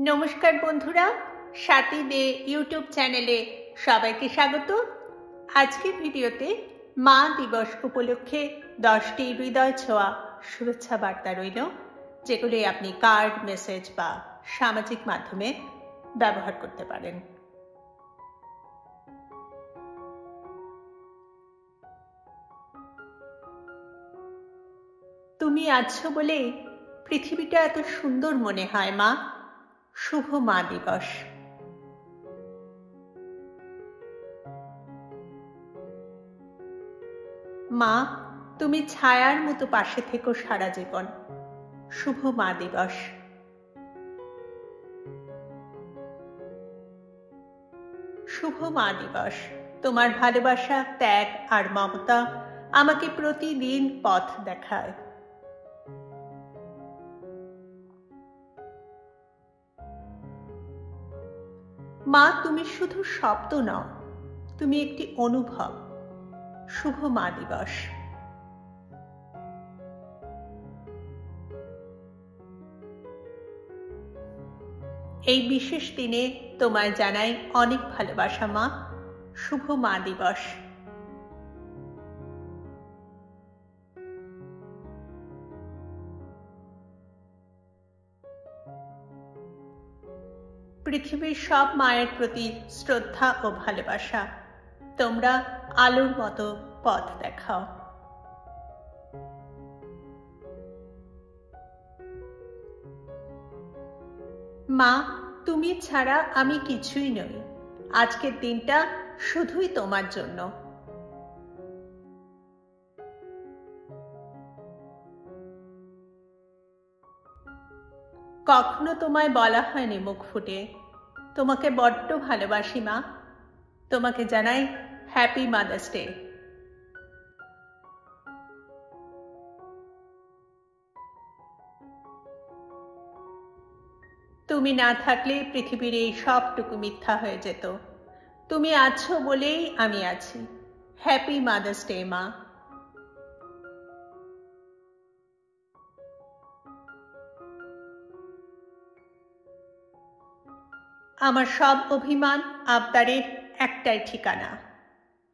নমস্কার বন্ধুরা, স্বাতী দে ইউটিউব চ্যানেলে সবাইকে স্বাগত। আজকের ভিডিওতে মা দিবস উপলক্ষে 10টি হৃদয় ছোঁয়া শুভেচ্ছা বার্তা রইল, যেগুলি আপনি কার্ড, মেসেজ বা সামাজিক মাধ্যমে ব্যবহার করতে পারেন। তুমি আছো বলেই পৃথিবীটা এত সুন্দর মনে হয় মা। শুভ মা দিবস। মা, তুমি ছায়ার মতো পাশে থেকো সারা জীবন। শুভ মা দিবস। শুভ মা দিবস। তোমার ভালোবাসা, ত্যাগ আর মমতা আমাকে প্রতিদিন পথ দেখায়। মা, তুমি শুধু শব্দ নও, তুমি একটি অনুভব। শুভ মা দিবস। এই বিশেষ দিনে তোমায় জানাই অনেক ভালোবাসা মা। শুভ মা দিবস। পৃথিবীর সব মায়ের প্রতি শ্রদ্ধা ও ভালোবাসা। তোমরা আলোর মতো পথ দেখাও। মা, তুমি ছাড়া আমি কিছুই নই। আজকের দিনটা শুধুই তোমার জন্য। কখনো তোমায় বলা হয়নি মুখ ফুটে, তোমাকে বড্ড ভালোবাসি মা। তোমাকে জানাই হ্যাপি মাদার্স ডে। তুমি না থাকলে পৃথিবীর এই সবটুকু মিথ্যা হয়ে যেত। তুমি আছো বলেই আমি আছি। হ্যাপি মাদার্স ডে মা। আমার সব অভিমান আবদারের একটাই ঠিকানা।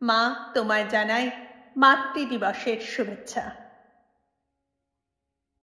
মা, তোমায় জানাই মাতৃ দিবসের শুভেচ্ছা।